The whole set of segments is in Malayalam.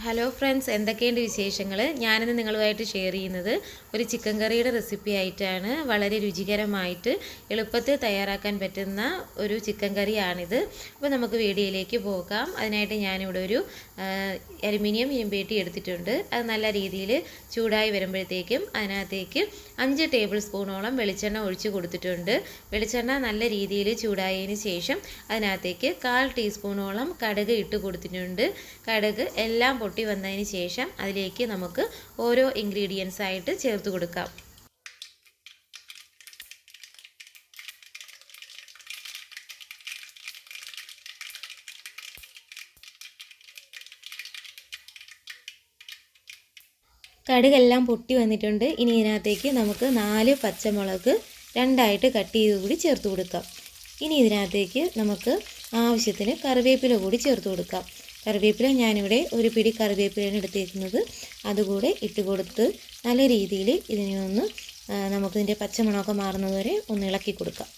ഹലോ ഫ്രണ്ട്സ്, എന്തൊക്കെയുണ്ട് വിശേഷങ്ങൾ? ഞാനിന്ന് നിങ്ങളുമായിട്ട് ഷെയർ ചെയ്യുന്നത് ഒരു ചിക്കൻ കറിയുടെ റെസിപ്പി ആയിട്ടാണ്. വളരെ രുചികരമായിട്ട് എളുപ്പത്തിൽ തയ്യാറാക്കാൻ പറ്റുന്ന ഒരു ചിക്കൻ കറിയാണിത്. അപ്പോൾ നമുക്ക് വീഡിയോയിലേക്ക് പോകാം. അതിനായിട്ട് ഞാനിവിടെ ഒരു അലുമിനിയം ഇരുമ്പേട്ടി എടുത്തിട്ടുണ്ട്. അത് നല്ല രീതിയിൽ ചൂടായി വരുമ്പോഴത്തേക്കും അതിനകത്തേക്ക് 5 ടേബിൾ സ്പൂണോളം വെളിച്ചെണ്ണ ഒഴിച്ച് കൊടുത്തിട്ടുണ്ട്. വെളിച്ചെണ്ണ നല്ല രീതിയിൽ ചൂടായതിന് ശേഷം അതിനകത്തേക്ക് 1/4 ടീസ്പൂണോളം കടുക് ഇട്ട് കൊടുത്തിട്ടുണ്ട്. കടുക് എല്ലാം പൊട്ടി വന്നതിന് ശേഷം അതിലേക്ക് നമുക്ക് ഓരോ ഇൻഗ്രീഡിയൻസ് ആയിട്ട് ചേർത്ത് കൊടുക്കാം. കടുകെല്ലാം പൊട്ടി വന്നിട്ടുണ്ട്. ഇനി ഇതിനകത്തേക്ക് നമുക്ക് 4 പച്ചമുളക് രണ്ടായിട്ട് കട്ട് ചെയ്ത് കൂടി ചേർത്ത് കൊടുക്കാം. ഇനി ഇതിനകത്തേക്ക് നമുക്ക് ആവശ്യത്തിന് കറിവേപ്പില കൂടി ചേർത്ത് കൊടുക്കാം. കറിവേപ്പില ഞാനിവിടെ ഒരു പിടി കറിവേപ്പിലയാണ് എടുത്തേക്കുന്നത്. അതുകൂടെ ഇട്ട് കൊടുത്ത് നല്ല രീതിയിൽ ഇതിനെ ഒന്ന് നമുക്കിതിൻ്റെ പച്ചമണമൊക്കെ മാറുന്നത് വരെ ഒന്ന് ഇളക്കി കൊടുക്കാം.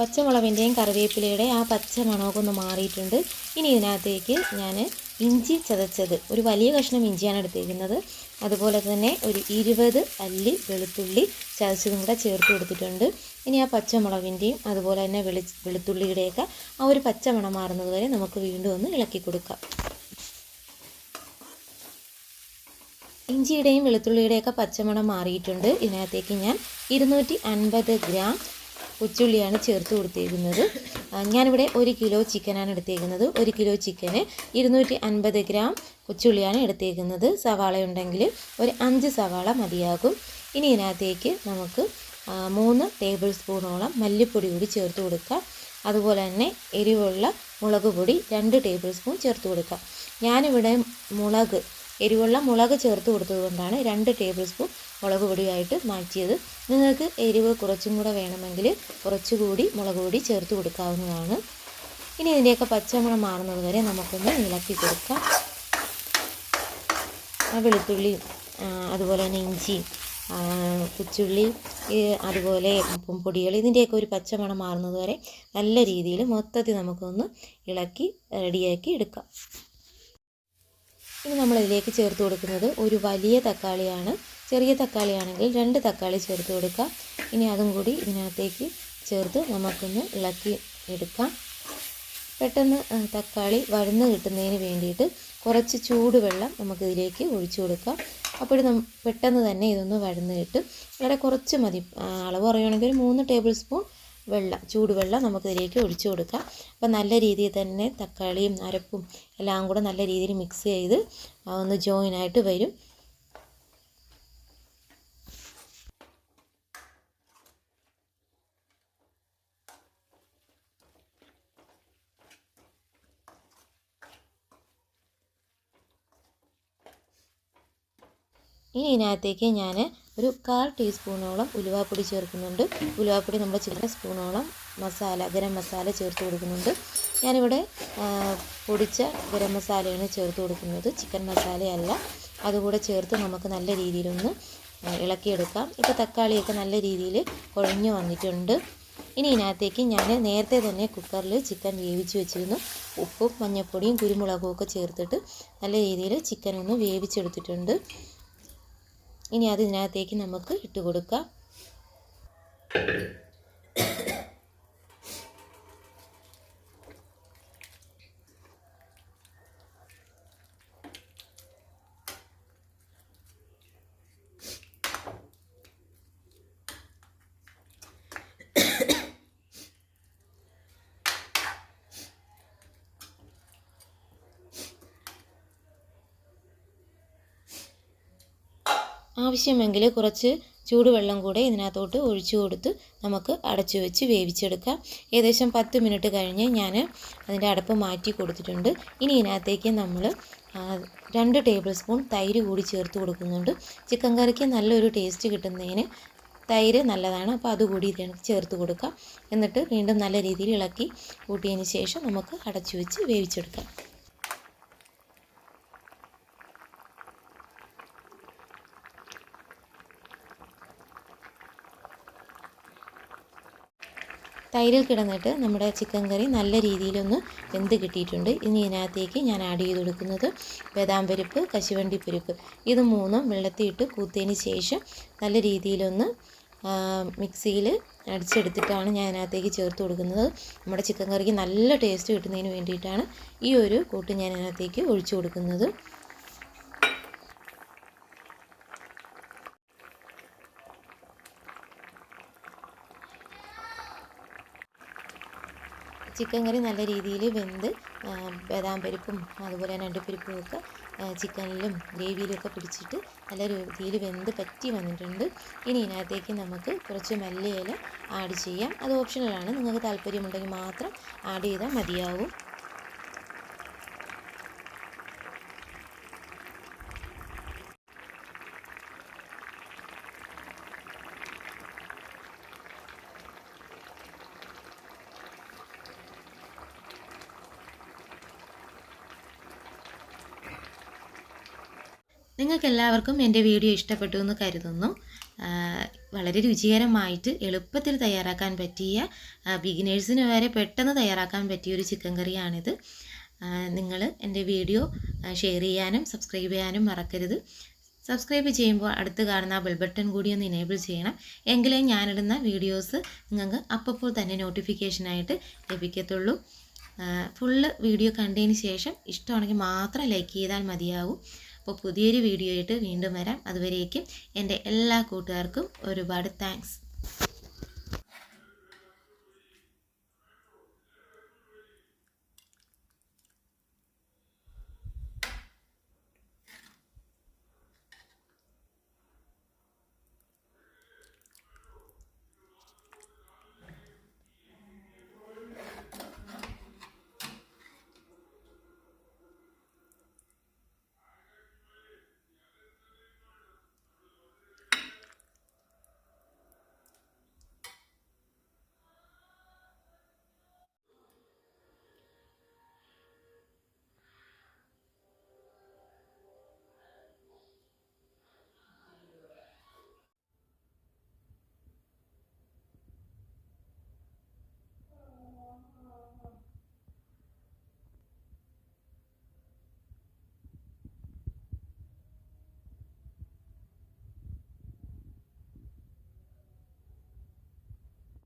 പച്ചമുളകിൻ്റെയും കറിവേപ്പിലയുടെ ആ പച്ച മണമൊക്കെ ഒന്ന് മാറിയിട്ടുണ്ട്. ഇനി ഇതിനകത്തേക്ക് ഞാൻ ഇഞ്ചി ചതച്ചത്, ഒരു വലിയ കഷ്ണം ഇഞ്ചിയാണ് എടുത്തേക്കുന്നത്. അതുപോലെ തന്നെ ഒരു 20 അല്ലി വെളുത്തുള്ളി ചതച്ചതും കൂടെ ചേർത്ത് കൊടുത്തിട്ടുണ്ട്. ഇനി ആ പച്ചമുളകിൻ്റെയും അതുപോലെ തന്നെ വെളുത്തുള്ളിയുടെയൊക്കെ ആ ഒരു പച്ച മണം മാറുന്നത് വരെ നമുക്ക് വീണ്ടും ഒന്ന് ഇളക്കി കൊടുക്കാം. ഇഞ്ചിയുടെയും വെളുത്തുള്ളിയുടെയൊക്കെ പച്ചമണം മാറിയിട്ടുണ്ട്. ഇതിനകത്തേക്ക് ഞാൻ 250 ഗ്രാം കൊച്ചുള്ളിയാണ് ചേർത്ത് കൊടുത്തേക്കുന്നത്. ഞാനിവിടെ 1 കിലോ ചിക്കനാണ് എടുത്തേക്കുന്നത്. 1 കിലോ ചിക്കന് 250 ഗ്രാം കൊച്ചുള്ളിയാണ് എടുത്തേക്കുന്നത്. സവാള ഉണ്ടെങ്കിൽ ഒരു 5 സവാള മതിയാകും. ഇനി ഇതിനകത്തേക്ക് നമുക്ക് 3 ടേബിൾ സ്പൂണോളം മല്ലിപ്പൊടി കൂടി ചേർത്ത് കൊടുക്കാം. അതുപോലെ തന്നെ എരിവുള്ള മുളക് പൊടി 2 ടേബിൾ സ്പൂൺ ചേർത്ത് കൊടുക്കാം. ഞാനിവിടെ എരിവുള്ള മുളക് ചേർത്ത് കൊടുത്തത് കൊണ്ടാണ് 2 ടേബിൾ സ്പൂൺ മുളക് പൊടിയായിട്ട് മാറ്റിയത്. നിങ്ങൾക്ക് എരിവ് കുറച്ചും കൂടെ വേണമെങ്കിൽ കുറച്ചുകൂടി മുളക് പൊടി ചേർത്ത് കൊടുക്കാവുന്നതാണ്. ഇനി ഇതിൻ്റെയൊക്കെ പച്ചമണം മാറുന്നത് വരെ നമുക്കൊന്ന് ഇളക്കി കൊടുക്കാം. വെളുത്തുള്ളിയും അതുപോലെ തന്നെ ഇഞ്ചിയും കൊച്ചുള്ളി അതുപോലെ പൊടികൾ ഇതിൻ്റെയൊക്കെ ഒരു പച്ചമണം മാറുന്നത് വരെ നല്ല രീതിയിൽ മൊത്തത്തിൽ നമുക്കൊന്ന് ഇളക്കി റെഡിയാക്കി എടുക്കാം. ഇനി നമ്മളിതിലേക്ക് ചേർത്ത് കൊടുക്കുന്നത് ഒരു വലിയ തക്കാളിയാണ്. ചെറിയ തക്കാളിയാണെങ്കിൽ 2 തക്കാളി ചേർത്ത് കൊടുക്കാം. ഇനി അതും കൂടി ഇതിനകത്തേക്ക് ചേർത്ത് നമുക്കൊന്ന് ഇളക്കി എടുക്കാം. പെട്ടെന്ന് തക്കാളി വഴന്ന് കിട്ടുന്നതിന് വേണ്ടിയിട്ട് കുറച്ച് ചൂടുവെള്ളം നമുക്കിതിലേക്ക് ഒഴിച്ചു കൊടുക്കാം. അപ്പോൾ പെട്ടെന്ന് തന്നെ ഇതൊന്ന് വഴന്ന് കിട്ടും. വളരെ കുറച്ച് മതി. അളവ് പറയുകയാണെങ്കിൽ 3 ടേബിൾ സ്പൂൺ ചൂടുവെള്ളം നമുക്കിതിലേക്ക് ഒഴിച്ചു കൊടുക്കാം. അപ്പോൾ നല്ല രീതിയിൽ തന്നെ തക്കാളിയും അരപ്പും എല്ലാം കൂടെ നല്ല രീതിയിൽ മിക്സ് ചെയ്ത് ഒന്ന് ജോയിനായിട്ട് വരും. ഇനി ഇതിനകത്തേക്ക് ഞാൻ ഒരു 1/4 ടീസ്പൂണോളം ഉലുവാപ്പൊടി ചേർക്കുന്നുണ്ട്. ഉലുവാപ്പൊടി നമ്മുടെ ചില സ്പൂണോളം ഗരം മസാല ചേർത്ത് കൊടുക്കുന്നുണ്ട്. ഞാനിവിടെ പൊടിച്ച ഗരം മസാലയാണ് ചേർത്ത് കൊടുക്കുന്നത്, ചിക്കൻ മസാലയല്ല. അതുകൂടെ ചേർത്ത് നമുക്ക് നല്ല രീതിയിലൊന്ന് ഇളക്കിയെടുക്കാം. ഇപ്പോൾ തക്കാളിയൊക്കെ നല്ല രീതിയിൽ കുഴഞ്ഞു വന്നിട്ടുണ്ട്. ഇനി ഇതിനകത്തേക്ക് ഞാൻ നേരത്തെ തന്നെ കുക്കറിൽ ചിക്കൻ വേവിച്ച് വെച്ചിരുന്നു. ഉപ്പും മഞ്ഞൾപ്പൊടിയും കുരുമുളകും ഒക്കെ ചേർത്തിട്ട് നല്ല രീതിയിൽ ചിക്കൻ ഒന്ന് വേവിച്ചെടുത്തിട്ടുണ്ട്. ഇനി അത് ഇതിനകത്തേക്ക് നമുക്ക് ഇട്ട് കൊടുക്കാം. ആവശ്യമെങ്കിൽ കുറച്ച് ചൂടുവെള്ളം കൂടെ ഇതിനകത്തോട്ട് ഒഴിച്ചു കൊടുത്ത് നമുക്ക് അടച്ചു വെച്ച് വേവിച്ചെടുക്കാം. ഏകദേശം 10 മിനിറ്റ് കഴിഞ്ഞ് ഞാൻ അതിൻ്റെ അടപ്പ് മാറ്റി കൊടുത്തിട്ടുണ്ട്. ഇനി ഇതിനകത്തേക്ക് നമ്മൾ 2 ടേബിൾ സ്പൂൺ തൈര് കൂടി ചേർത്ത് കൊടുക്കുന്നുണ്ട്. ചിക്കൻ കറിക്ക് നല്ലൊരു ടേസ്റ്റ് കിട്ടുന്നതിന് തൈര് നല്ലതാണ്, അപ്പോൾ അതുകൂടി ഇതിലേക്ക് ചേർത്ത് കൊടുക്കാം. എന്നിട്ട് വീണ്ടും നല്ല രീതിയിൽ ഇളക്കി കൂട്ടിയതിന് ശേഷം നമുക്ക് അടച്ചു വെച്ച് വേവിച്ചെടുക്കാം. തൈരിൽ കിടന്നിട്ട് നമ്മുടെ ചിക്കൻ കറി നല്ല രീതിയിലൊന്ന് വെന്ത് കിട്ടിയിട്ടുണ്ട്. ഇനി ഇതിനകത്തേക്ക് ഞാൻ ആഡ് ചെയ്ത് കൊടുക്കുന്നത് ബദാം പരിപ്പ്, കശുവണ്ടി പരിപ്പ്, ഇത് മൂന്നും വെള്ളത്തിയിട്ട് കൂത്തിയതിന് ശേഷം നല്ല രീതിയിലൊന്ന് മിക്സിയിൽ അടിച്ചെടുത്തിട്ടാണ് ഞാൻ അതിനകത്തേക്ക് ചേർത്ത് കൊടുക്കുന്നത്. നമ്മുടെ ചിക്കൻ കറിക്ക് നല്ല ടേസ്റ്റ് കിട്ടുന്നതിന് വേണ്ടിയിട്ടാണ് ഈ ഒരു കൂട്ട് ഞാൻ അതിനകത്തേക്ക് ഒഴിച്ചു കൊടുക്കുന്നത്. ചിക്കൻ കറി നല്ല രീതിയിൽ വെന്ത് ബദാം പരിപ്പും അതുപോലെ തന്നെ അണ്ടിപ്പരിപ്പും ഒക്കെ ചിക്കനിലും ഗ്രേവിയിലൊക്കെ പിടിച്ചിട്ട് നല്ല രീതിയിൽ വെന്ത് പറ്റി വന്നിട്ടുണ്ട്. ഇനി ഇതിനകത്തേക്ക് നമുക്ക് കുറച്ച് മല്ലിയില ആഡ് ചെയ്യാം. അത് ഓപ്ഷണലാണ്, നിങ്ങൾക്ക് താല്പര്യമുണ്ടെങ്കിൽ മാത്രം ആഡ് ചെയ്താൽ മതിയാവും. നിങ്ങൾക്കെല്ലാവർക്കും എൻ്റെ വീഡിയോ ഇഷ്ടപ്പെട്ടു എന്ന് കരുതുന്നു. വളരെ രുചികരമായിട്ട് എളുപ്പത്തിൽ തയ്യാറാക്കാൻ പറ്റിയ, ബിഗിനേഴ്സിന് വരെ പെട്ടെന്ന് തയ്യാറാക്കാൻ പറ്റിയ ഒരു ചിക്കൻ കറിയാണിത്. നിങ്ങൾ എൻ്റെ വീഡിയോ ഷെയർ ചെയ്യാനും സബ്സ്ക്രൈബ് ചെയ്യാനും മറക്കരുത്. സബ്സ്ക്രൈബ് ചെയ്യുമ്പോൾ അടുത്ത് കാണുന്ന ബെൽ ബട്ടൺ കൂടി ഒന്ന് എനേബിൾ ചെയ്യണം. എങ്കിലേ ഞാനിടുന്ന വീഡിയോസ് നിങ്ങൾക്ക് അപ്പോൾ തന്നെ നോട്ടിഫിക്കേഷനായിട്ട് ലഭിക്കത്തുള്ളൂ. ഫുള്ള് വീഡിയോ കണ്ടതിന് ശേഷം ഇഷ്ടമാണെങ്കിൽ മാത്രം ലൈക്ക് ചെയ്താൽ മതിയാവും. അപ്പോൾ പുതിയൊരു വീഡിയോ ആയിട്ട് വീണ്ടും വരാം. അതുവരേക്കും എൻ്റെ എല്ലാ കൂട്ടുകാർക്കും ഒരുപാട് താങ്ക്സ്.